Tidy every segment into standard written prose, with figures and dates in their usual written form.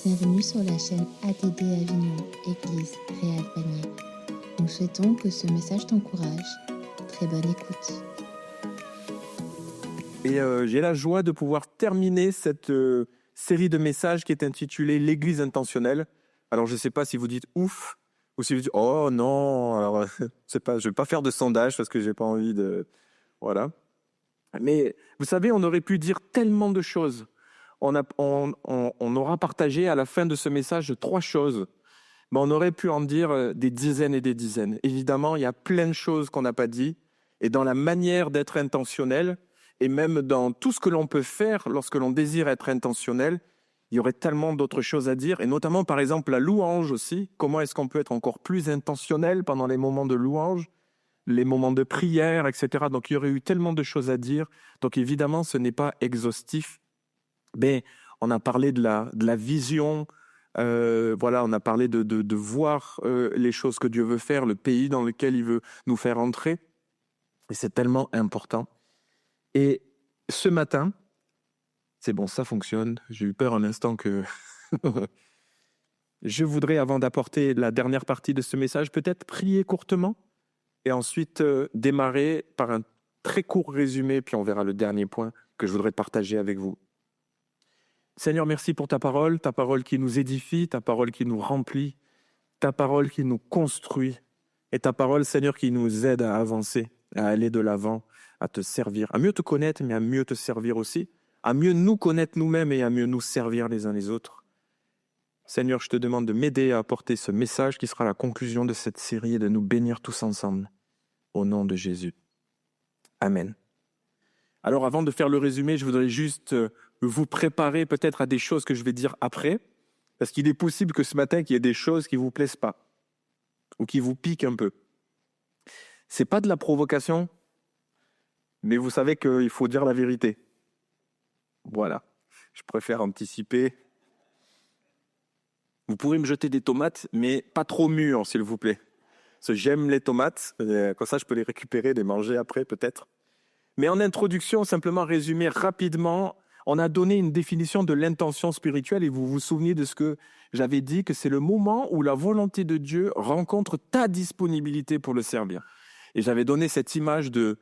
Bienvenue sur la chaîne ATD Avignon, Église Réal Panier. Nous souhaitons que ce message t'encourage. Très bonne écoute. Et j'ai la joie de pouvoir terminer cette série de messages qui est intitulée «L'Église intentionnelle». Alors, je ne sais pas si vous dites « ouf » ou si vous dites « oh non », alors je ne vais pas faire de sondage parce que je n'ai pas envie de... Voilà. Mais vous savez, on aurait pu dire tellement de choses. On aura partagé à la fin de ce message 3 choses. Mais on aurait pu en dire des dizaines et des dizaines. Évidemment, il y a plein de choses qu'on n'a pas dit. Et dans la manière d'être intentionnel, et même dans tout ce que l'on peut faire lorsque l'on désire être intentionnel, il y aurait tellement d'autres choses à dire. Et notamment, par exemple, la louange aussi. Comment est-ce qu'on peut être encore plus intentionnel pendant les moments de louange, les moments de prière, etc. Donc, il y aurait eu tellement de choses à dire. Donc, évidemment, ce n'est pas exhaustif. Mais on a parlé de la vision, voilà, on a parlé de voir les choses que Dieu veut faire, le pays dans lequel il veut nous faire entrer. Et c'est tellement important. Et ce matin, c'est bon, ça fonctionne. J'ai eu peur un instant que... Je voudrais, avant d'apporter la dernière partie de ce message, peut-être prier courtement et ensuite démarrer par un très court résumé, puis on verra le dernier point que je voudrais partager avec vous. Seigneur, merci pour ta parole qui nous édifie, ta parole qui nous remplit, ta parole qui nous construit, et ta parole, Seigneur, qui nous aide à avancer, à aller de l'avant, à te servir, à mieux te connaître, mais à mieux te servir aussi, à mieux nous connaître nous-mêmes et à mieux nous servir les uns les autres. Seigneur, je te demande de m'aider à apporter ce message qui sera la conclusion de cette série et de nous bénir tous ensemble. Au nom de Jésus. Amen. Alors, avant de faire le résumé, je voudrais juste vous préparer peut-être à des choses que je vais dire après, parce qu'il est possible que ce matin, qu'il y ait des choses qui ne vous plaisent pas ou qui vous piquent un peu. Ce n'est pas de la provocation, mais vous savez qu'il faut dire la vérité. Voilà, je préfère anticiper. Vous pourrez me jeter des tomates, mais pas trop mûres, s'il vous plaît. Parce que j'aime les tomates, comme ça je peux les récupérer, les manger après peut-être. Mais en introduction, simplement résumer rapidement, on a donné une définition de l'intention spirituelle et vous vous souvenez de ce que j'avais dit, que c'est le moment où la volonté de Dieu rencontre ta disponibilité pour le servir. Et j'avais donné cette image de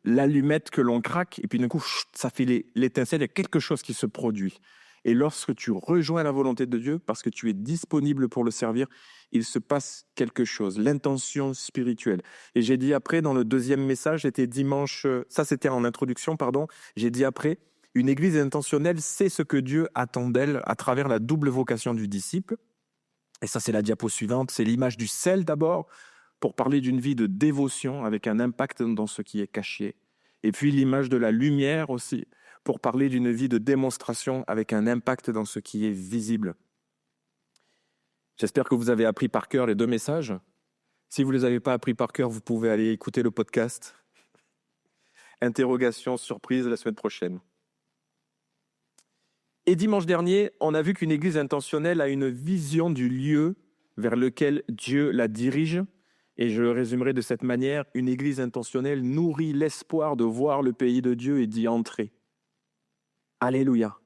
l'allumette que l'on craque et puis d'un coup, ça fait l'étincelle, il y a quelque chose qui se produit. Et lorsque tu rejoins la volonté de Dieu, parce que tu es disponible pour le servir, il se passe quelque chose, l'intention spirituelle. Et j'ai dit après, dans le deuxième message, c'était dimanche, ça c'était en introduction, pardon, j'ai dit après, une église intentionnelle, c'est ce que Dieu attend d'elle à travers la double vocation du disciple. Et ça c'est la diapo suivante, c'est l'image du sel d'abord, pour parler d'une vie de dévotion avec un impact dans ce qui est caché. Et puis l'image de la lumière aussi, pour parler d'une vie de démonstration avec un impact dans ce qui est visible. J'espère que vous avez appris par cœur les 2 messages. Si vous ne les avez pas appris par cœur, vous pouvez aller écouter le podcast. Interrogation, surprise la semaine prochaine. Et dimanche dernier, on a vu qu'une église intentionnelle a une vision du lieu vers lequel Dieu la dirige. Et je le résumerai de cette manière, une église intentionnelle nourrit l'espoir de voir le pays de Dieu et d'y entrer. Alléluia.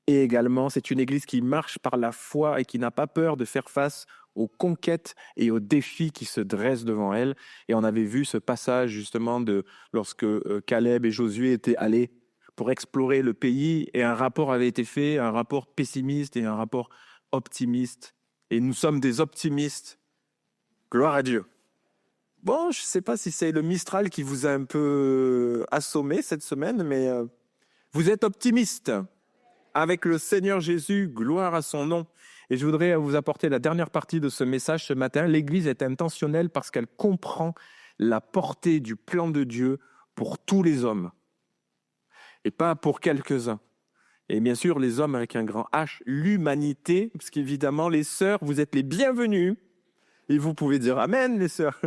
Et également, c'est une église qui marche par la foi et qui n'a pas peur de faire face aux conquêtes et aux défis qui se dressent devant elle. Et on avait vu ce passage justement de lorsque Caleb et Josué étaient allés pour explorer le pays et un rapport avait été fait, un rapport pessimiste et un rapport optimiste. Et nous sommes des optimistes. Gloire à Dieu. Bon, je ne sais pas si c'est le Mistral qui vous a un peu assommé cette semaine, mais vous êtes optimiste. Avec le Seigneur Jésus, gloire à son nom. Et je voudrais vous apporter la dernière partie de ce message ce matin. L'Église est intentionnelle parce qu'elle comprend la portée du plan de Dieu pour tous les hommes et pas pour quelques-uns. Et bien sûr, les hommes avec un grand H, l'humanité, parce qu'évidemment, les sœurs, vous êtes les bienvenues. Et vous pouvez dire Amen, les sœurs.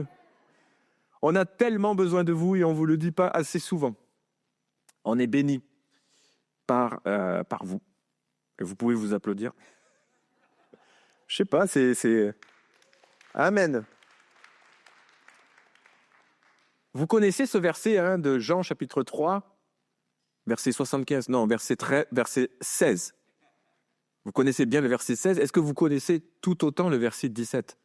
On a tellement besoin de vous et on ne vous le dit pas assez souvent. On est bénis par vous. Et vous pouvez vous applaudir. Je sais pas, c'est... Amen. Vous connaissez ce verset de Jean chapitre 3, verset 75, non, verset 16. Vous connaissez bien le verset 16. Est-ce que vous connaissez tout autant le verset 17?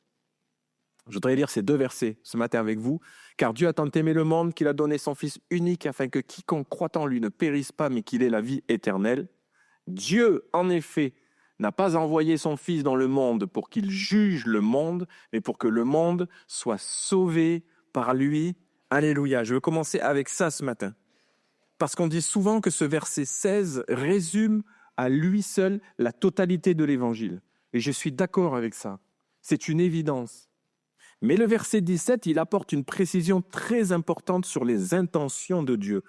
Je voudrais lire ces deux versets ce matin avec vous. Car Dieu a tant aimé le monde qu'il a donné son Fils unique afin que quiconque croit en lui ne périsse pas mais qu'il ait la vie éternelle. Dieu, en effet, n'a pas envoyé son Fils dans le monde pour qu'il juge le monde, mais pour que le monde soit sauvé par lui. Alléluia. Je veux commencer avec ça ce matin. Parce qu'on dit souvent que ce verset 16 résume à lui seul la totalité de l'Évangile. Et je suis d'accord avec ça. C'est une évidence. Mais le verset 17, il apporte une précision très importante sur les intentions de Dieu.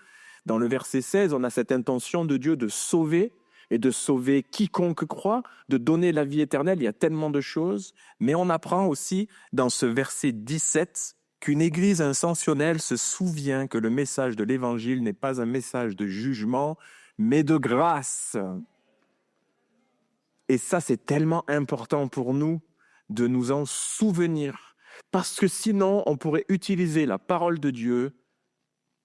Dans le verset 16, on a cette intention de Dieu de sauver et de sauver quiconque croit, de donner la vie éternelle. Il y a tellement de choses. Mais on apprend aussi dans ce verset 17 qu'une église intentionnelle se souvient que le message de l'Évangile n'est pas un message de jugement, mais de grâce. Et ça, c'est tellement important pour nous de nous en souvenir. Parce que sinon, on pourrait utiliser la parole de Dieu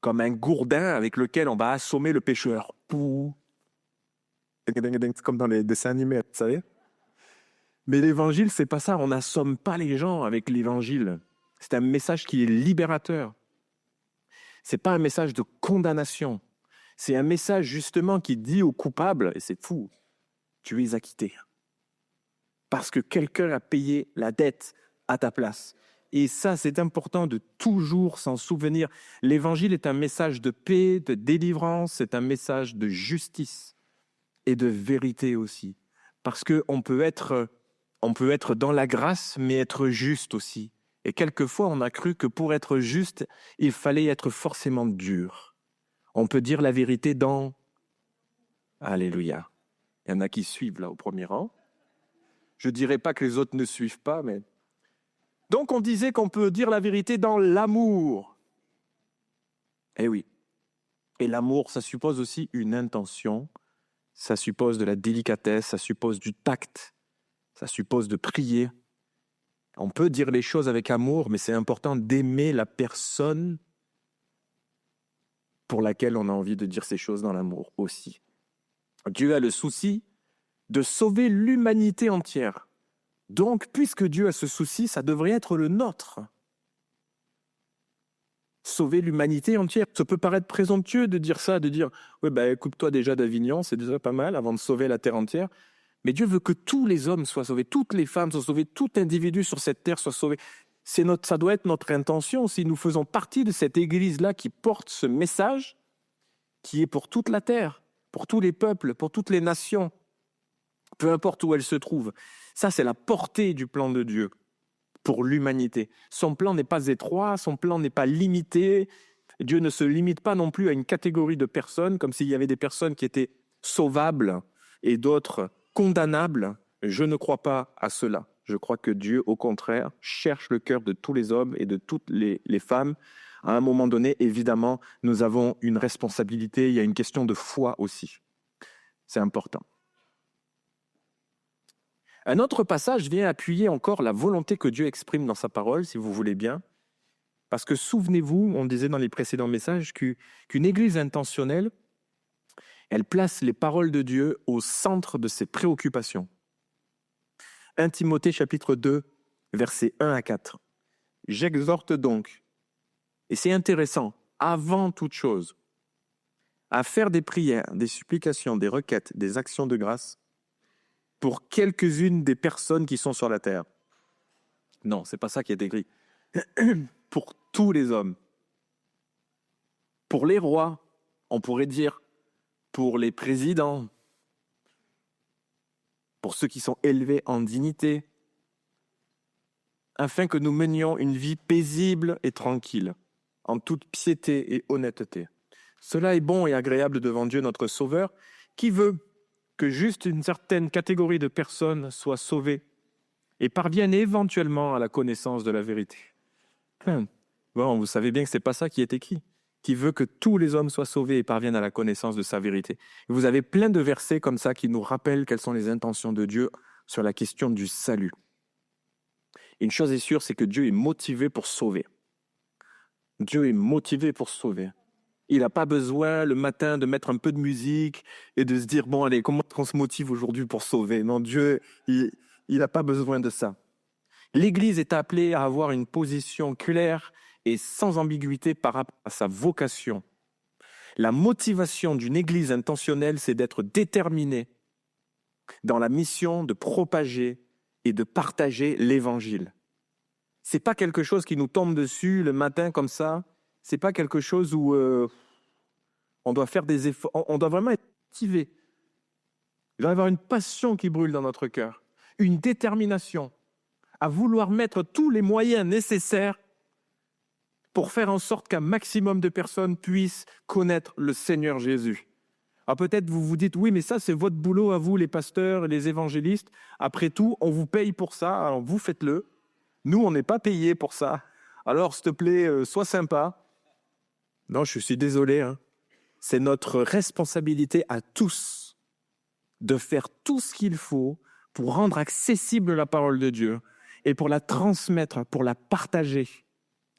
comme un gourdin avec lequel on va assommer le pécheur. C'est comme dans les dessins animés, vous savez. Mais l'évangile, c'est pas ça. On n'assomme pas les gens avec l'évangile. C'est un message qui est libérateur. C'est pas un message de condamnation. C'est un message justement qui dit aux coupables, et c'est fou, tu es acquitté. Parce que quelqu'un a payé la dette à ta place. Et ça, c'est important de toujours s'en souvenir. L'évangile est un message de paix, de délivrance, c'est un message de justice et de vérité aussi. Parce qu'on peut être dans la grâce, mais être juste aussi. Et quelquefois, on a cru que pour être juste, il fallait être forcément dur. On peut dire la vérité dans... Alléluia. Il y en a qui suivent là au premier rang. Je ne dirais pas que les autres ne suivent pas, mais... Donc on disait qu'on peut dire la vérité dans l'amour. Eh oui. Et l'amour, ça suppose aussi une intention, ça suppose de la délicatesse, ça suppose du tact, ça suppose de prier. On peut dire les choses avec amour, mais c'est important d'aimer la personne pour laquelle on a envie de dire ces choses dans l'amour aussi. Dieu a le souci de sauver l'humanité entière. Donc, puisque Dieu a ce souci, ça devrait être le nôtre. Sauver l'humanité entière. Ça peut paraître présomptueux de dire ça, de dire « Ouais, écoute-toi déjà d'Avignon, c'est déjà pas mal avant de sauver la terre entière. » Mais Dieu veut que tous les hommes soient sauvés, toutes les femmes soient sauvées, tout individu sur cette terre soit sauvé. Ça doit être notre intention si nous faisons partie de cette Église-là qui porte ce message qui est pour toute la terre, pour tous les peuples, pour toutes les nations, peu importe où elles se trouvent. Ça, c'est la portée du plan de Dieu pour l'humanité. Son plan n'est pas étroit, son plan n'est pas limité. Dieu ne se limite pas non plus à une catégorie de personnes, comme s'il y avait des personnes qui étaient sauvables et d'autres condamnables. Je ne crois pas à cela. Je crois que Dieu, au contraire, cherche le cœur de tous les hommes et de toutes les femmes. À un moment donné, évidemment, nous avons une responsabilité. Il y a une question de foi aussi. C'est important. Un autre passage vient appuyer encore la volonté que Dieu exprime dans sa parole, si vous voulez bien. Parce que souvenez-vous, on disait dans les précédents messages qu'une église intentionnelle, elle place les paroles de Dieu au centre de ses préoccupations. 1 Timothée chapitre 2, versets 1 à 4. J'exhorte donc, et c'est intéressant, avant toute chose, à faire des prières, des supplications, des requêtes, des actions de grâce pour quelques-unes des personnes qui sont sur la terre. Non, c'est pas ça qui est écrit. Pour tous les hommes. Pour les rois, on pourrait dire pour les présidents, pour ceux qui sont élevés en dignité, afin que nous menions une vie paisible et tranquille, en toute piété et honnêteté. Cela est bon et agréable devant Dieu notre Sauveur, qui veut que juste une certaine catégorie de personnes soient sauvées et parviennent éventuellement à la connaissance de la vérité. Bon, vous savez bien que ce n'est pas ça qui est écrit. Qui veut que tous les hommes soient sauvés et parviennent à la connaissance de sa vérité. Et vous avez plein de versets comme ça qui nous rappellent quelles sont les intentions de Dieu sur la question du salut. Une chose est sûre, c'est que Dieu est motivé pour sauver. Dieu est motivé pour sauver. Il n'a pas besoin le matin de mettre un peu de musique et de se dire, bon, allez, comment on se motive aujourd'hui pour sauver? Non, Dieu, il n'a pas besoin de ça. L'Église est appelée à avoir une position claire et sans ambiguïté par rapport à sa vocation. La motivation d'une Église intentionnelle, c'est d'être déterminée dans la mission de propager et de partager l'Évangile. Ce n'est pas quelque chose qui nous tombe dessus le matin comme ça. Ce n'est pas quelque chose où on doit faire des efforts. On doit vraiment être motivé. Il doit y avoir une passion qui brûle dans notre cœur, une détermination à vouloir mettre tous les moyens nécessaires pour faire en sorte qu'un maximum de personnes puissent connaître le Seigneur Jésus. Alors peut-être vous vous dites, oui, mais ça c'est votre boulot à vous, les pasteurs et les évangélistes. Après tout, on vous paye pour ça, alors vous faites-le. Nous, on n'est pas payés pour ça. Alors, s'il te plaît, sois sympa. Non, je suis désolé. C'est notre responsabilité à tous de faire tout ce qu'il faut pour rendre accessible la parole de Dieu et pour la transmettre, pour la partager,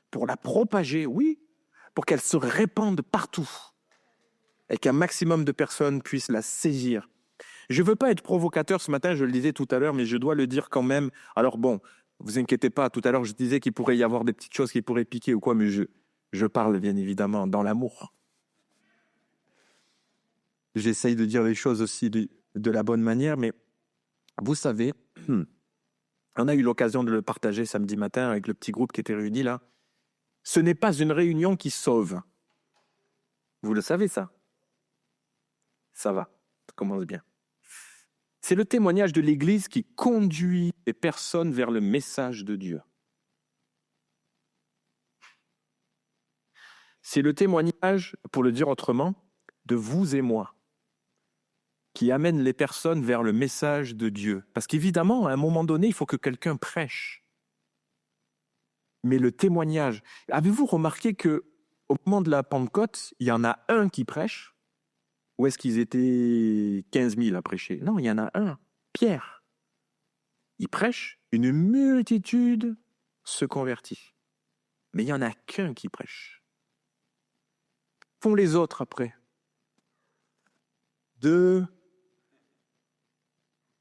pour la propager, oui, pour qu'elle se répande partout et qu'un maximum de personnes puissent la saisir. Je ne veux pas être provocateur ce matin, je le disais tout à l'heure, mais je dois le dire quand même. Alors bon, vous inquiétez pas, tout à l'heure je disais qu'il pourrait y avoir des petites choses qui pourraient piquer ou quoi, mais je parle bien évidemment dans l'amour. J'essaye de dire les choses aussi de la bonne manière, mais vous savez, on a eu l'occasion de le partager samedi matin avec le petit groupe qui était réuni là. Ce n'est pas une réunion qui sauve. Vous le savez ça? Ça va, ça commence bien. C'est le témoignage de l'Église qui conduit les personnes vers le message de Dieu. C'est le témoignage, pour le dire autrement, de vous et moi, qui amène les personnes vers le message de Dieu. Parce qu'évidemment, à un moment donné, il faut que quelqu'un prêche. Mais le témoignage... Avez-vous remarqué qu'au moment de la Pentecôte, il y en a un qui prêche? Ou est-ce qu'ils étaient 15 000 à prêcher? Non, il y en a un, Pierre. Il prêche, une multitude se convertit. Mais il n'y en a qu'un qui prêche. Font les autres après. 2,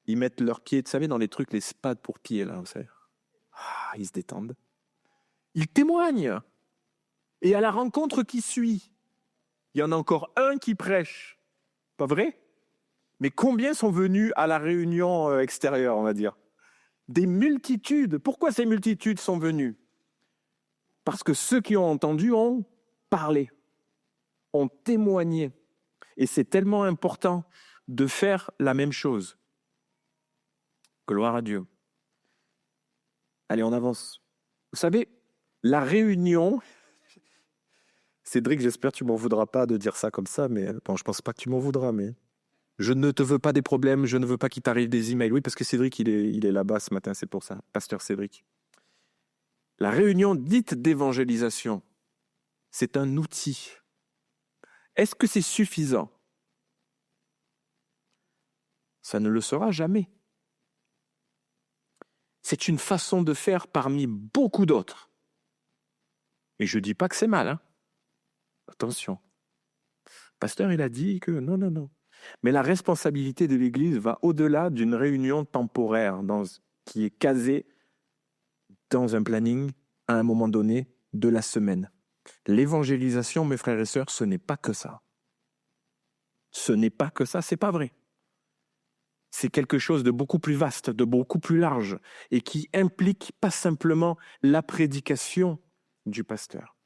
ils mettent leurs pieds, vous savez, dans les trucs, les spades pour pieds, là, vous savez. Ah, ils se détendent. Ils témoignent. Et à la rencontre qui suit, il y en a encore un qui prêche. Pas vrai? Mais combien sont venus à la réunion extérieure, on va dire? Des multitudes. Pourquoi ces multitudes sont venues? Parce que ceux qui ont entendu ont parlé, ont témoigné. Et c'est tellement important de faire la même chose. Gloire à Dieu. Allez, on avance. Vous savez, la réunion... Cédric, j'espère que tu m'en voudras pas de dire ça comme ça, mais bon, je pense pas que tu m'en voudras, mais... Je ne te veux pas des problèmes, je ne veux pas qu'il t'arrive des emails. Oui, parce que Cédric, il est là-bas ce matin, c'est pour ça. Pasteur Cédric. La réunion dite d'évangélisation, c'est un outil. Est-ce que c'est suffisant? Ça ne le sera jamais. C'est une façon de faire parmi beaucoup d'autres. Et je ne dis pas que c'est mal, hein. Attention. Le pasteur, il a dit que non. Mais la responsabilité de l'Église va au-delà d'une réunion temporaire qui est casée dans un planning à un moment donné de la semaine. L'évangélisation, mes frères et sœurs, ce n'est pas que ça. Ce n'est pas que ça, c'est pas vrai. C'est quelque chose de beaucoup plus vaste, de beaucoup plus large, et qui implique pas simplement la prédication du pasteur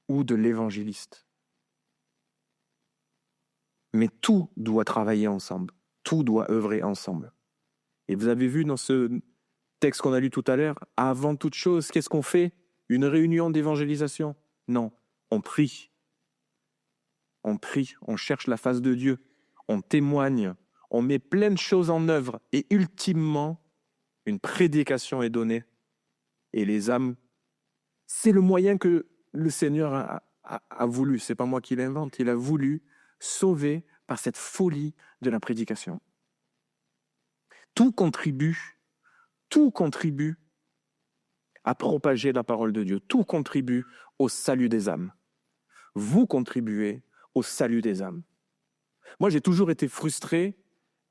ou de l'évangéliste. Mais tout doit travailler ensemble, tout doit œuvrer ensemble. Et vous avez vu dans ce texte qu'on a lu tout à l'heure, avant toute chose, qu'est-ce qu'on fait? Une réunion d'évangélisation? Non, on prie. On prie, on cherche la face de Dieu, on témoigne, on met plein de choses en œuvre et ultimement, une prédication est donnée. Et les âmes, c'est le moyen que le Seigneur a voulu, c'est pas moi qui l'invente, il a voulu sauver par cette folie de la prédication. Tout contribue à propager la parole de Dieu, tout contribue au salut des âmes. Vous contribuez au salut des âmes. Moi, j'ai toujours été frustré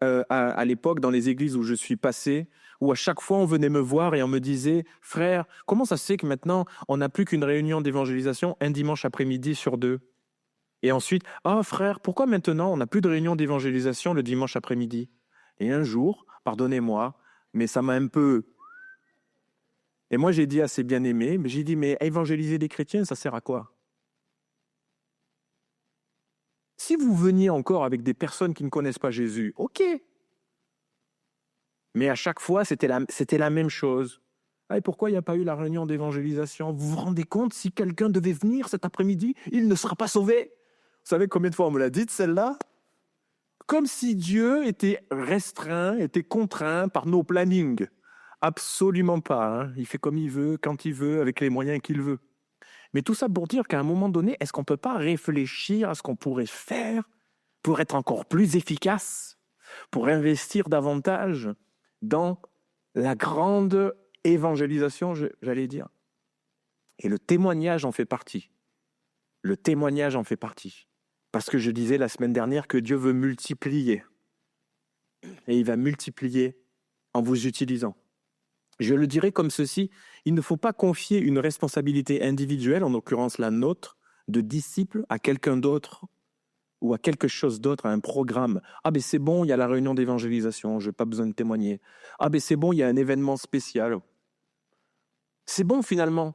à l'époque dans les églises où je suis passé, où à chaque fois on venait me voir et on me disait « Frère, comment ça se fait que maintenant on n'a plus qu'une réunion d'évangélisation un dimanche après-midi sur 2 ?» Et ensuite « Ah frère, pourquoi maintenant on n'a plus de réunion d'évangélisation le dimanche après-midi ?» Et un jour, pardonnez-moi, mais ça m'a un peu... Et moi j'ai dit à ces bien-aimés, mais évangéliser des chrétiens, ça sert à quoi? Si vous veniez encore avec des personnes qui ne connaissent pas Jésus, ok. Mais à chaque fois, c'était la même chose. Ah, et pourquoi il n'y a pas eu la réunion d'évangélisation? Vous vous rendez compte, si quelqu'un devait venir cet après-midi, il ne sera pas sauvé. Vous savez combien de fois on me l'a dit, celle-là? Comme si Dieu était restreint, était contraint par nos plannings. Absolument pas. Hein. Il fait comme il veut, quand il veut, avec les moyens qu'il veut. Mais tout ça pour dire qu'à un moment donné, est-ce qu'on ne peut pas réfléchir à ce qu'on pourrait faire pour être encore plus efficace, pour investir davantage dans la grande évangélisation, j'allais dire. Et le témoignage en fait partie. Le témoignage en fait partie. Parce que je disais la semaine dernière que Dieu veut multiplier. Et il va multiplier en vous utilisant. Je le dirais comme ceci, il ne faut pas confier une responsabilité individuelle, en l'occurrence la nôtre, de disciple à quelqu'un d'autre ou à quelque chose d'autre, à un programme. Ah ben c'est bon, il y a la réunion d'évangélisation, je n'ai pas besoin de témoigner. Ah ben c'est bon, il y a un événement spécial. C'est bon finalement.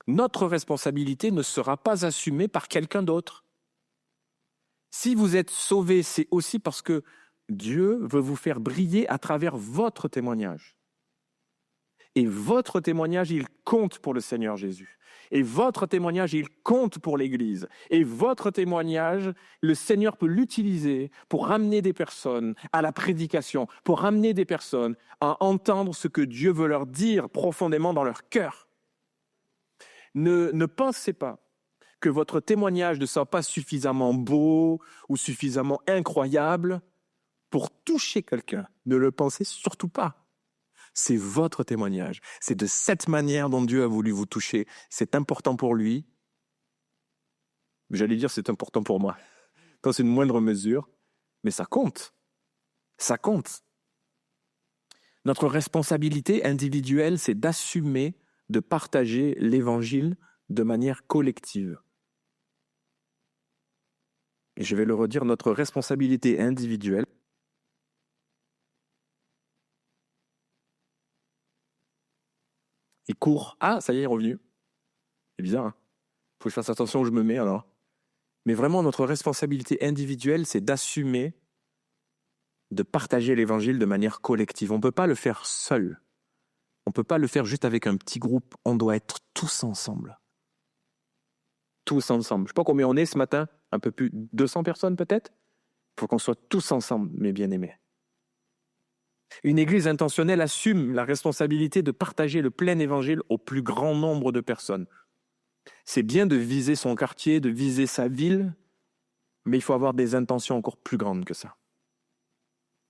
Notre responsabilité ne sera pas assumée par quelqu'un d'autre. Si vous êtes sauvé, c'est aussi parce que Dieu veut vous faire briller à travers votre témoignage. Et votre témoignage, il compte pour le Seigneur Jésus. Et votre témoignage, il compte pour l'Église. Et votre témoignage, le Seigneur peut l'utiliser pour ramener des personnes à la prédication, pour ramener des personnes à entendre ce que Dieu veut leur dire profondément dans leur cœur. Ne pensez pas que votre témoignage ne soit pas suffisamment beau ou suffisamment incroyable pour toucher quelqu'un. Ne le pensez surtout pas. C'est votre témoignage. C'est de cette manière dont Dieu a voulu vous toucher. C'est important pour lui. J'allais dire c'est important pour moi. Dans une moindre mesure. Mais ça compte. Ça compte. Notre responsabilité individuelle, c'est d'assumer, de partager l'évangile de manière collective. Et je vais le redire, notre responsabilité individuelle, il court. Ah, ça y est, il est revenu. C'est bizarre, hein? Faut que je fasse attention où je me mets alors. Mais vraiment, notre responsabilité individuelle, c'est d'assumer, de partager l'évangile de manière collective. On ne peut pas le faire seul. On ne peut pas le faire juste avec un petit groupe. On doit être tous ensemble. Tous ensemble. Je ne sais pas combien on est ce matin. Un peu plus de 200 personnes peut-être. Il faut qu'on soit tous ensemble, mes bien-aimés. Une église intentionnelle assume la responsabilité de partager le plein évangile au plus grand nombre de personnes. C'est bien de viser son quartier, de viser sa ville, mais il faut avoir des intentions encore plus grandes que ça.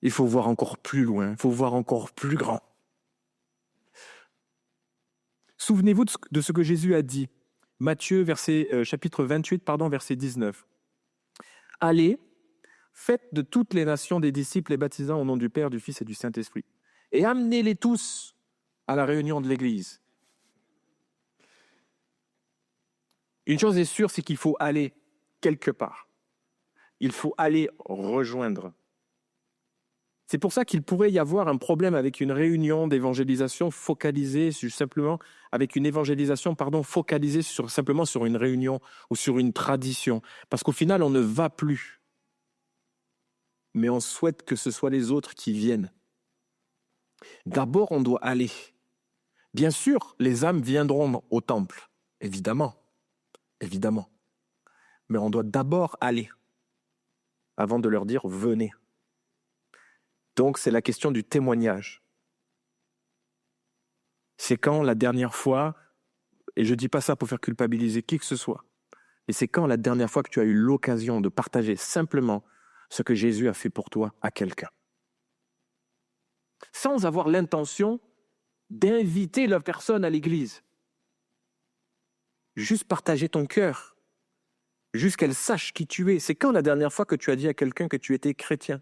Il faut voir encore plus loin, il faut voir encore plus grand. Souvenez-vous de ce que Jésus a dit. Matthieu, chapitre 28, verset 19. « Allez, faites de toutes les nations des disciples les baptisant au nom du Père, du Fils et du Saint-Esprit. Et amenez-les tous à la réunion de l'Église. » Une chose est sûre, c'est qu'il faut aller quelque part. Il faut aller rejoindre. C'est pour ça qu'il pourrait y avoir un problème avec une réunion d'évangélisation focalisée focalisée simplement sur une réunion ou sur une tradition. Parce qu'au final, on ne va plus. Mais on souhaite que ce soit les autres qui viennent. D'abord, on doit aller. Bien sûr, les âmes viendront au temple, évidemment. Mais on doit d'abord aller, avant de leur dire « venez ». Donc, c'est la question du témoignage. C'est quand la dernière fois, et je ne dis pas ça pour faire culpabiliser qui que ce soit, mais c'est quand la dernière fois que tu as eu l'occasion de partager simplement ce que Jésus a fait pour toi à quelqu'un. Sans avoir l'intention d'inviter la personne à l'église. Juste partager ton cœur. Juste qu'elle sache qui tu es. C'est quand la dernière fois que tu as dit à quelqu'un que tu étais chrétien?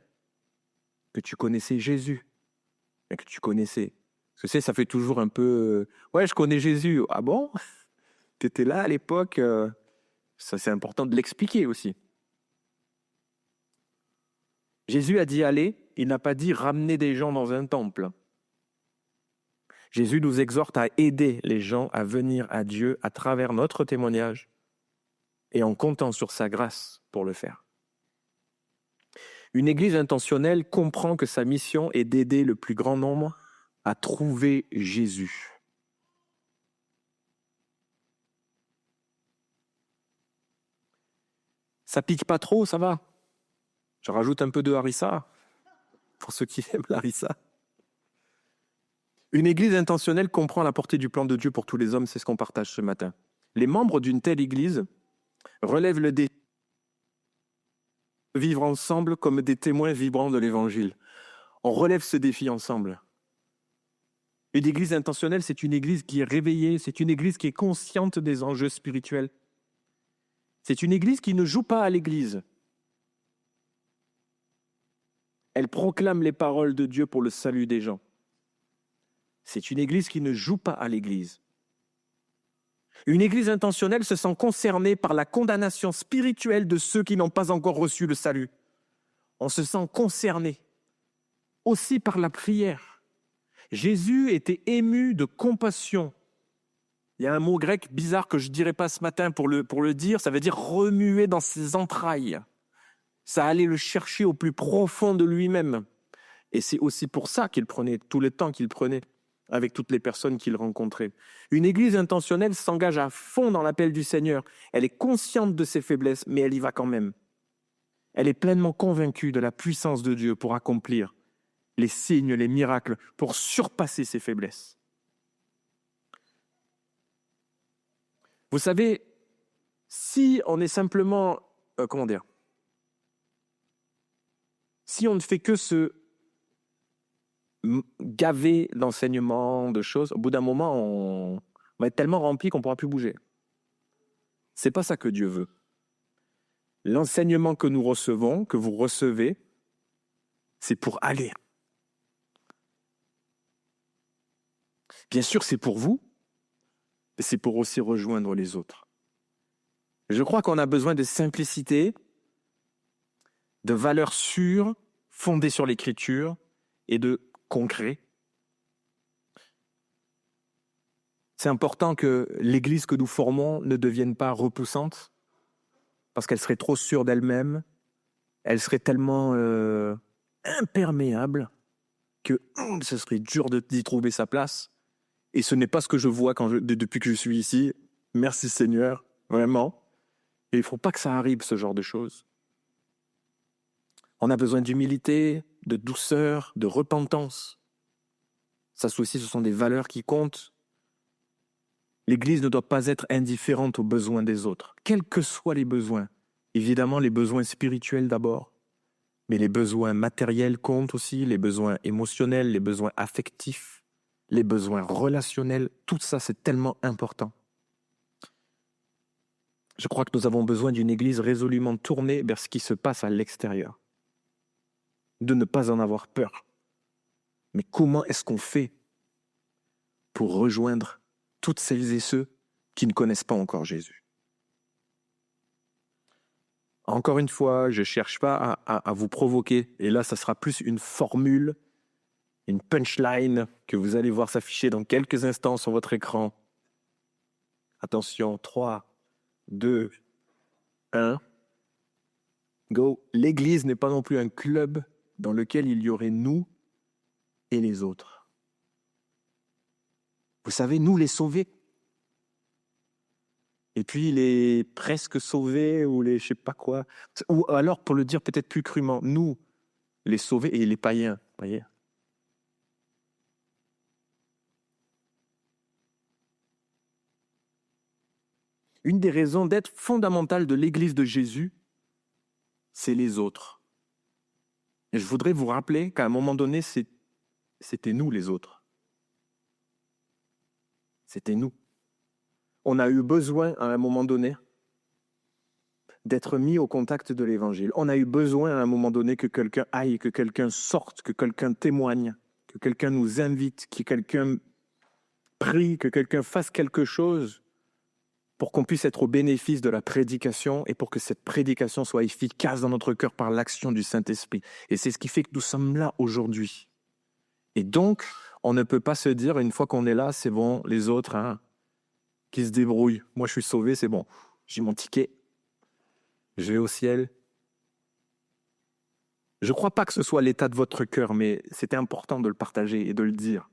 Que tu connaissais Jésus? Et que tu connaissais. Parce que ça fait toujours un peu... ouais, je connais Jésus. Ah bon? Tu étais là à l'époque? Ça, c'est important de l'expliquer aussi. Jésus a dit aller, il n'a pas dit ramener des gens dans un temple. Jésus nous exhorte à aider les gens à venir à Dieu à travers notre témoignage et en comptant sur sa grâce pour le faire. Une église intentionnelle comprend que sa mission est d'aider le plus grand nombre à trouver Jésus. Ça pique pas trop, ça va. Je rajoute un peu de harissa pour ceux qui aiment la harissa. Une église intentionnelle comprend la portée du plan de Dieu pour tous les hommes, c'est ce qu'on partage ce matin. Les membres d'une telle église relèvent le défi de vivre ensemble comme des témoins vibrants de l'évangile. On relève ce défi ensemble. Une église intentionnelle, c'est une église qui est réveillée, c'est une église qui est consciente des enjeux spirituels. C'est une église qui ne joue pas à l'église. Elle proclame les paroles de Dieu pour le salut des gens. C'est une église qui ne joue pas à l'église. Une église intentionnelle se sent concernée par la condamnation spirituelle de ceux qui n'ont pas encore reçu le salut. On se sent concerné aussi par la prière. Jésus était ému de compassion. Il y a un mot grec bizarre que je ne dirai pas ce matin pour le dire, ça veut dire remuer dans ses entrailles. Ça allait le chercher au plus profond de lui-même. Et c'est aussi pour ça qu'il prenait tout le temps qu'il prenait avec toutes les personnes qu'il rencontrait. Une église intentionnelle s'engage à fond dans l'appel du Seigneur. Elle est consciente de ses faiblesses, mais elle y va quand même. Elle est pleinement convaincue de la puissance de Dieu pour accomplir les signes, les miracles, pour surpasser ses faiblesses. Vous savez, si on est simplement, si on ne fait que se gaver d'enseignements, de choses, au bout d'un moment, on va être tellement rempli qu'on ne pourra plus bouger. C'est pas ça que Dieu veut. L'enseignement que nous recevons, que vous recevez, c'est pour aller. Bien sûr, c'est pour vous, mais c'est pour aussi rejoindre les autres. Je crois qu'on a besoin de simplicité, de valeurs sûres, fondées sur l'Écriture, et de concret. C'est important que l'Église que nous formons ne devienne pas repoussante, parce qu'elle serait trop sûre d'elle-même, elle serait tellement imperméable que ce serait dur d'y trouver sa place. Et ce n'est pas ce que je vois depuis que je suis ici. Merci Seigneur, vraiment. Et il ne faut pas que ça arrive, ce genre de choses. On a besoin d'humilité, de douceur, de repentance. Ça aussi, ce sont des valeurs qui comptent. L'Église ne doit pas être indifférente aux besoins des autres, quels que soient les besoins. Évidemment, les besoins spirituels d'abord, mais les besoins matériels comptent aussi, les besoins émotionnels, les besoins affectifs, les besoins relationnels. Tout ça, c'est tellement important. Je crois que nous avons besoin d'une Église résolument tournée vers ce qui se passe à l'extérieur. De ne pas en avoir peur. Mais comment est-ce qu'on fait pour rejoindre toutes celles et ceux qui ne connaissent pas encore Jésus? Encore une fois, je ne cherche pas à vous provoquer. Et là, ça sera plus une formule, une punchline que vous allez voir s'afficher dans quelques instants sur votre écran. Attention, 3, 2, 1. Go. L'Église n'est pas non plus un club dans lequel il y aurait nous et les autres. Vous savez, nous les sauvés. Et puis les presque sauvés ou les je sais pas quoi. Ou alors, pour le dire peut-être plus crûment, nous, les sauvés et les païens. Voyez. Une des raisons d'être fondamentales de l'Église de Jésus, c'est les autres. Et je voudrais vous rappeler qu'à un moment donné, c'était nous les autres. C'était nous. On a eu besoin, à un moment donné, d'être mis au contact de l'Évangile. On a eu besoin, à un moment donné, que quelqu'un aille, que quelqu'un sorte, que quelqu'un témoigne, que quelqu'un nous invite, que quelqu'un prie, que quelqu'un fasse quelque chose pour qu'on puisse être au bénéfice de la prédication et pour que cette prédication soit efficace dans notre cœur par l'action du Saint-Esprit. Et c'est ce qui fait que nous sommes là aujourd'hui. Et donc, on ne peut pas se dire, une fois qu'on est là, c'est bon, les autres, qui se débrouillent. Moi, je suis sauvé, c'est bon. J'ai mon ticket. Je vais au ciel. Je ne crois pas que ce soit l'état de votre cœur, mais c'était important de le partager et de le dire.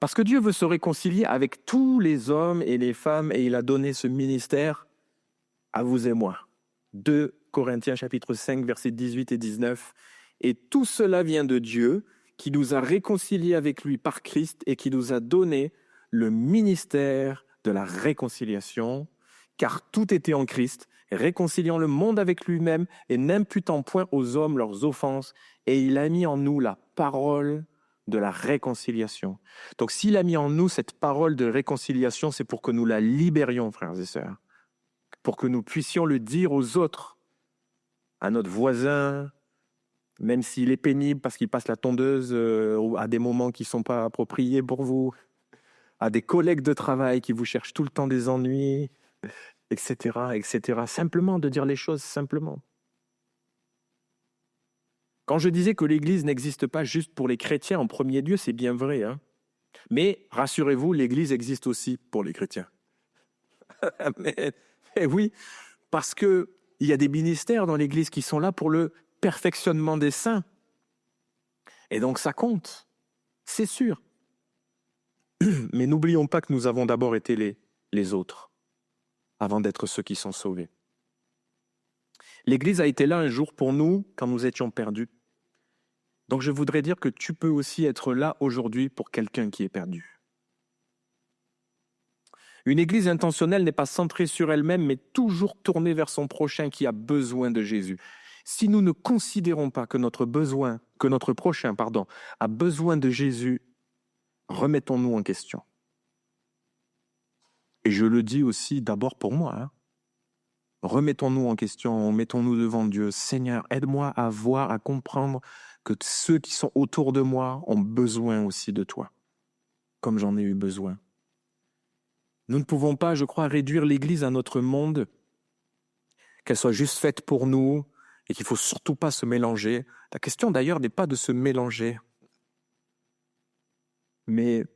Parce que Dieu veut se réconcilier avec tous les hommes et les femmes et il a donné ce ministère à vous et moi. 2 Corinthiens chapitre 5, versets 18 et 19. Et tout cela vient de Dieu qui nous a réconciliés avec lui par Christ et qui nous a donné le ministère de la réconciliation, car tout était en Christ, réconciliant le monde avec lui-même et n'imputant point aux hommes leurs offenses. Et il a mis en nous la parole de la réconciliation. Donc s'il a mis en nous cette parole de réconciliation, c'est pour que nous la libérions, frères et sœurs, pour que nous puissions le dire aux autres, à notre voisin, même s'il est pénible parce qu'il passe la tondeuse à des moments qui ne sont pas appropriés pour vous, à des collègues de travail qui vous cherchent tout le temps des ennuis, etc., etc. Simplement de dire les choses simplement. Quand je disais que l'Église n'existe pas juste pour les chrétiens en premier lieu, c'est bien vrai. Mais rassurez-vous, l'Église existe aussi pour les chrétiens. mais oui, parce qu'il y a des ministères dans l'Église qui sont là pour le perfectionnement des saints. Et donc ça compte, c'est sûr. Mais n'oublions pas que nous avons d'abord été les autres, avant d'être ceux qui sont sauvés. L'Église a été là un jour pour nous quand nous étions perdus. Donc je voudrais dire que tu peux aussi être là aujourd'hui pour quelqu'un qui est perdu. Une Église intentionnelle n'est pas centrée sur elle-même, mais toujours tournée vers son prochain qui a besoin de Jésus. Si nous ne considérons pas que notre prochain a besoin de Jésus, remettons-nous en question. Et je le dis aussi d'abord pour moi. Remettons-nous en question, mettons-nous devant Dieu. Seigneur, aide-moi à voir, à comprendre que ceux qui sont autour de moi ont besoin aussi de toi, comme j'en ai eu besoin. Nous ne pouvons pas, je crois, réduire l'Église à notre monde, qu'elle soit juste faite pour nous et qu'il ne faut surtout pas se mélanger. La question d'ailleurs n'est pas de se mélanger. Mais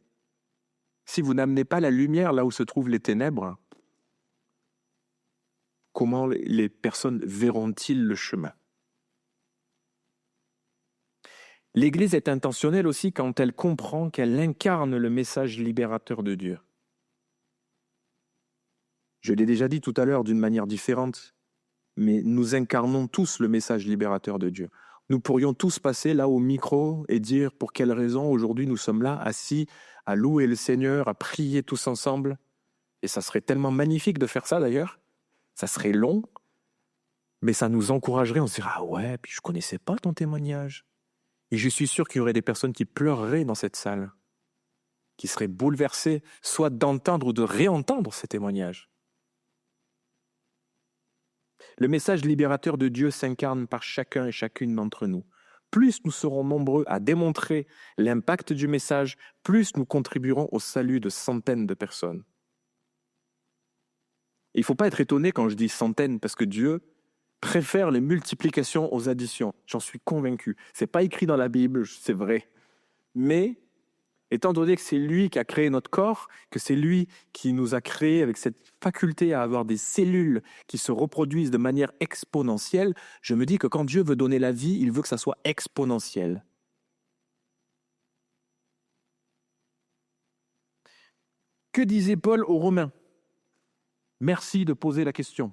si vous n'amenez pas la lumière là où se trouvent les ténèbres, comment les personnes verront-ils le chemin ? L'Église est intentionnelle aussi quand elle comprend qu'elle incarne le message libérateur de Dieu. Je l'ai déjà dit tout à l'heure d'une manière différente, mais nous incarnons tous le message libérateur de Dieu. Nous pourrions tous passer là au micro et dire pour quelle raison aujourd'hui nous sommes là, assis, à louer le Seigneur, à prier tous ensemble. Et ça serait tellement magnifique de faire ça d'ailleurs. Ça serait long, mais ça nous encouragerait. On se dirait « Ah ouais, puis je ne connaissais pas ton témoignage ». Et je suis sûr qu'il y aurait des personnes qui pleureraient dans cette salle, qui seraient bouleversées, soit d'entendre ou de réentendre ces témoignages. Le message libérateur de Dieu s'incarne par chacun et chacune d'entre nous. Plus nous serons nombreux à démontrer l'impact du message, plus nous contribuerons au salut de centaines de personnes. Il ne faut pas être étonné quand je dis centaines, parce que Dieu préfère les multiplications aux additions. J'en suis convaincu. Ce n'est pas écrit dans la Bible, c'est vrai. Mais, étant donné que c'est lui qui a créé notre corps, que c'est lui qui nous a créés avec cette faculté à avoir des cellules qui se reproduisent de manière exponentielle, je me dis que quand Dieu veut donner la vie, il veut que ça soit exponentiel. Que disait Paul aux Romains ? Merci de poser la question.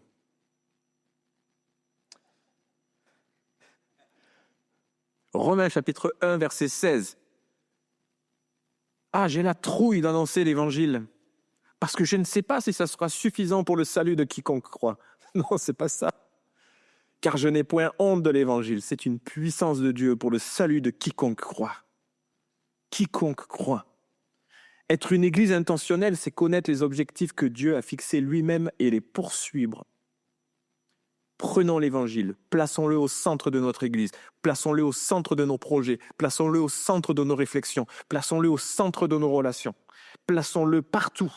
Romains chapitre 1, verset 16. Ah, j'ai la trouille d'annoncer l'évangile, parce que je ne sais pas si ça sera suffisant pour le salut de quiconque croit. Non, c'est pas ça. Car je n'ai point honte de l'évangile, c'est une puissance de Dieu pour le salut de quiconque croit. Quiconque croit. Être une église intentionnelle, c'est connaître les objectifs que Dieu a fixés lui-même et les poursuivre. Prenons l'évangile, plaçons-le au centre de notre église, plaçons-le au centre de nos projets, plaçons-le au centre de nos réflexions, plaçons-le au centre de nos relations, plaçons-le partout.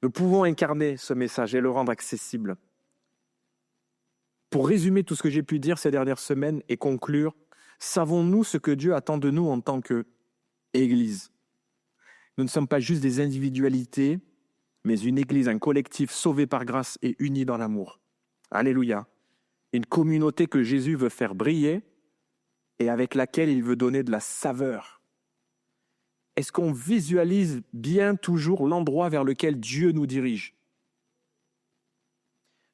Nous pouvons incarner ce message et le rendre accessible. Pour résumer tout ce que j'ai pu dire ces dernières semaines et conclure, savons-nous ce que Dieu attend de nous en tant qu'Église ? Nous ne sommes pas juste des individualités, mais une Église, un collectif sauvé par grâce et uni dans l'amour. Alléluia. Une communauté que Jésus veut faire briller et avec laquelle il veut donner de la saveur. Est-ce qu'on visualise bien toujours l'endroit vers lequel Dieu nous dirige ?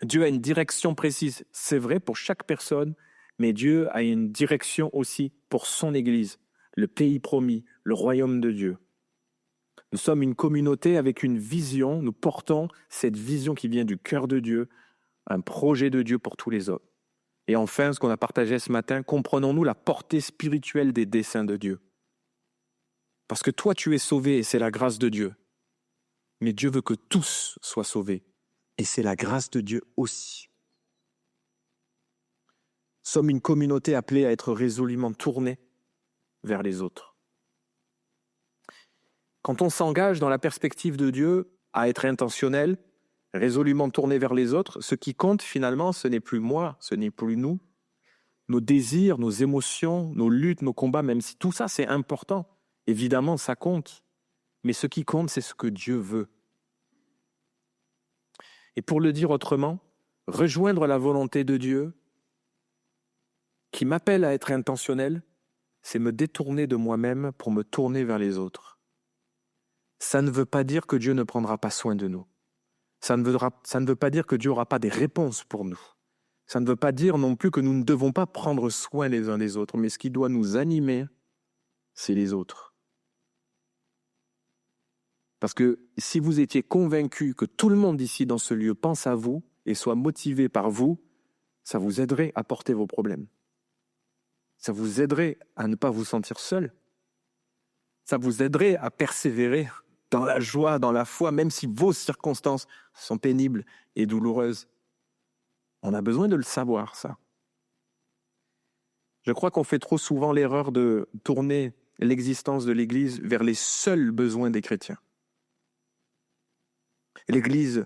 Dieu a une direction précise, c'est vrai pour chaque personne, mais Dieu a une direction aussi pour son Église, le pays promis, le royaume de Dieu. Nous sommes une communauté avec une vision, nous portons cette vision qui vient du cœur de Dieu, un projet de Dieu pour tous les hommes. Et enfin, ce qu'on a partagé ce matin, comprenons-nous la portée spirituelle des desseins de Dieu. Parce que toi, tu es sauvé et c'est la grâce de Dieu. Mais Dieu veut que tous soient sauvés et c'est la grâce de Dieu aussi. Nous sommes une communauté appelée à être résolument tournée vers les autres. Quand on s'engage dans la perspective de Dieu à être intentionnel, résolument tourné vers les autres, ce qui compte finalement, ce n'est plus moi, ce n'est plus nous. Nos désirs, nos émotions, nos luttes, nos combats, même si tout ça c'est important, évidemment ça compte. Mais ce qui compte, c'est ce que Dieu veut. Et pour le dire autrement, rejoindre la volonté de Dieu qui m'appelle à être intentionnel, c'est me détourner de moi-même pour me tourner vers les autres. Ça ne veut pas dire que Dieu ne prendra pas soin de nous. Ça ne veut pas dire que Dieu n'aura pas des réponses pour nous. Ça ne veut pas dire non plus que nous ne devons pas prendre soin les uns des autres, mais ce qui doit nous animer, c'est les autres. Parce que si vous étiez convaincu que tout le monde ici dans ce lieu pense à vous et soit motivé par vous, ça vous aiderait à porter vos problèmes. Ça vous aiderait à ne pas vous sentir seul. Ça vous aiderait à persévérer dans la joie, dans la foi, même si vos circonstances sont pénibles et douloureuses. On a besoin de le savoir, ça. Je crois qu'on fait trop souvent l'erreur de tourner l'existence de l'Église vers les seuls besoins des chrétiens. L'Église,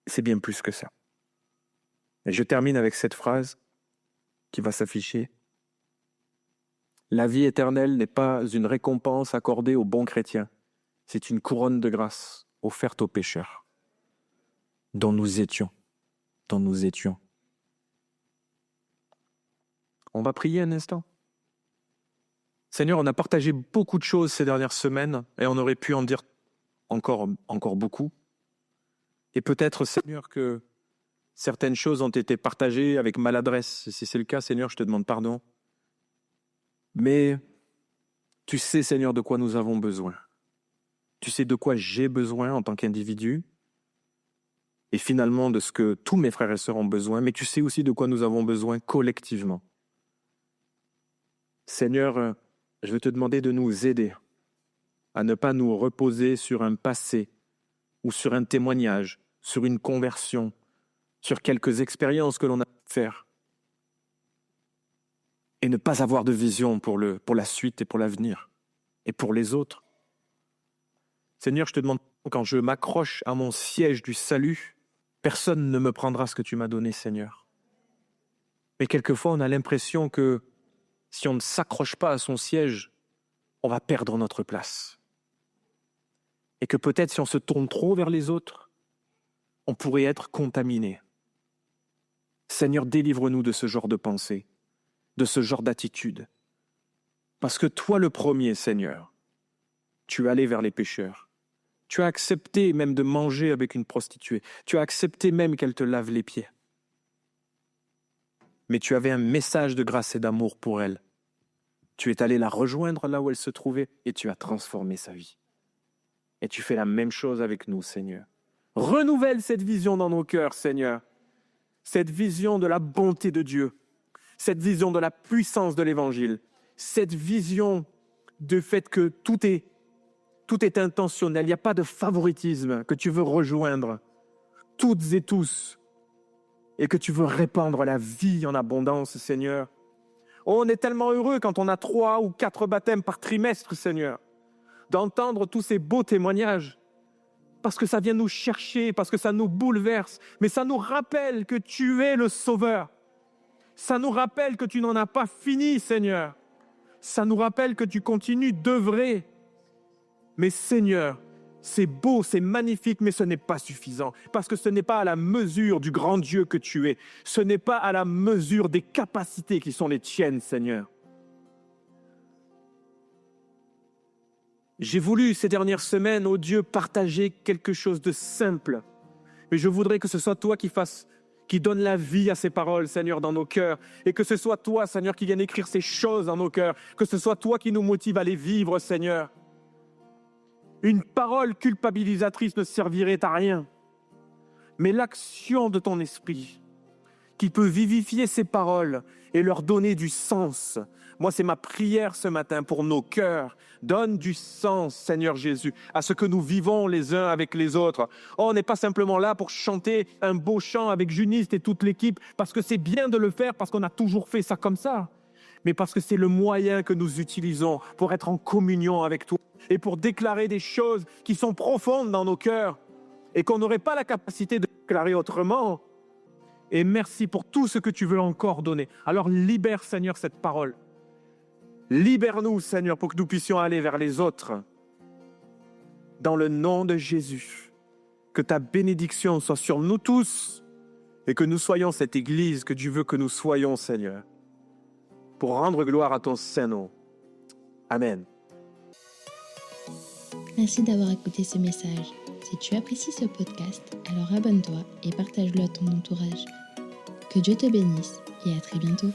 c'est bien plus que ça. Et je termine avec cette phrase qui va s'afficher. La vie éternelle n'est pas une récompense accordée aux bons chrétiens. C'est une couronne de grâce offerte aux pécheurs, dont nous étions. On va prier un instant. Seigneur, on a partagé beaucoup de choses ces dernières semaines et on aurait pu en dire encore beaucoup. Et peut-être, Seigneur, que certaines choses ont été partagées avec maladresse. Si c'est le cas, Seigneur, je te demande pardon. Mais tu sais, Seigneur, de quoi nous avons besoin. Tu sais de quoi j'ai besoin en tant qu'individu et finalement de ce que tous mes frères et sœurs ont besoin, mais tu sais aussi de quoi nous avons besoin collectivement. Seigneur, je veux te demander de nous aider à ne pas nous reposer sur un passé ou sur un témoignage, sur une conversion, sur quelques expériences que l'on a pu faire et ne pas avoir de vision pour la suite et pour l'avenir et pour les autres. Seigneur, je te demande, quand je m'accroche à mon siège du salut, personne ne me prendra ce que tu m'as donné, Seigneur. Mais quelquefois, on a l'impression que si on ne s'accroche pas à son siège, on va perdre notre place. Et que peut-être si on se tourne trop vers les autres, on pourrait être contaminé. Seigneur, délivre-nous de ce genre de pensée, de ce genre d'attitude. Parce que toi, le premier, Seigneur, tu es allé vers les pécheurs. Tu as accepté même de manger avec une prostituée. Tu as accepté même qu'elle te lave les pieds. Mais tu avais un message de grâce et d'amour pour elle. Tu es allé la rejoindre là où elle se trouvait et tu as transformé sa vie. Et tu fais la même chose avec nous, Seigneur. Renouvelle cette vision dans nos cœurs, Seigneur. Cette vision de la bonté de Dieu. Cette vision de la puissance de l'Évangile. Cette vision du fait que tout est intentionnel. Il n'y a pas de favoritisme, que tu veux rejoindre toutes et tous et que tu veux répandre la vie en abondance, Seigneur. Oh, on est tellement heureux quand on a 3 ou 4 baptêmes par trimestre, Seigneur, d'entendre tous ces beaux témoignages, parce que ça vient nous chercher, parce que ça nous bouleverse, mais ça nous rappelle que tu es le Sauveur. Ça nous rappelle que tu n'en as pas fini, Seigneur. Ça nous rappelle que tu continues d'œuvrer. Mais Seigneur, c'est beau, c'est magnifique, mais ce n'est pas suffisant, parce que ce n'est pas à la mesure du grand Dieu que tu es. Ce n'est pas à la mesure des capacités qui sont les tiennes, Seigneur. J'ai voulu ces dernières semaines, ô Dieu, partager quelque chose de simple, mais je voudrais que ce soit toi qui donne la vie à ces paroles, Seigneur, dans nos cœurs, et que ce soit toi, Seigneur, qui vienne écrire ces choses dans nos cœurs, que ce soit toi qui nous motive à les vivre, Seigneur. Une parole culpabilisatrice ne servirait à rien, mais l'action de ton esprit qui peut vivifier ces paroles et leur donner du sens. Moi, c'est ma prière ce matin pour nos cœurs. Donne du sens, Seigneur Jésus, à ce que nous vivons les uns avec les autres. Oh, on n'est pas simplement là pour chanter un beau chant avec Juniste et toute l'équipe, parce que c'est bien de le faire, parce qu'on a toujours fait ça comme ça, mais parce que c'est le moyen que nous utilisons pour être en communion avec toi et pour déclarer des choses qui sont profondes dans nos cœurs et qu'on n'aurait pas la capacité de déclarer autrement. Et merci pour tout ce que tu veux encore donner. Alors libère, Seigneur, cette parole. Libère-nous, Seigneur, pour que nous puissions aller vers les autres. Dans le nom de Jésus, que ta bénédiction soit sur nous tous et que nous soyons cette Église que tu veux que nous soyons, Seigneur, pour rendre gloire à ton Saint-Nom. Amen. Merci d'avoir écouté ce message. Si tu apprécies ce podcast, alors abonne-toi et partage-le à ton entourage. Que Dieu te bénisse et à très bientôt.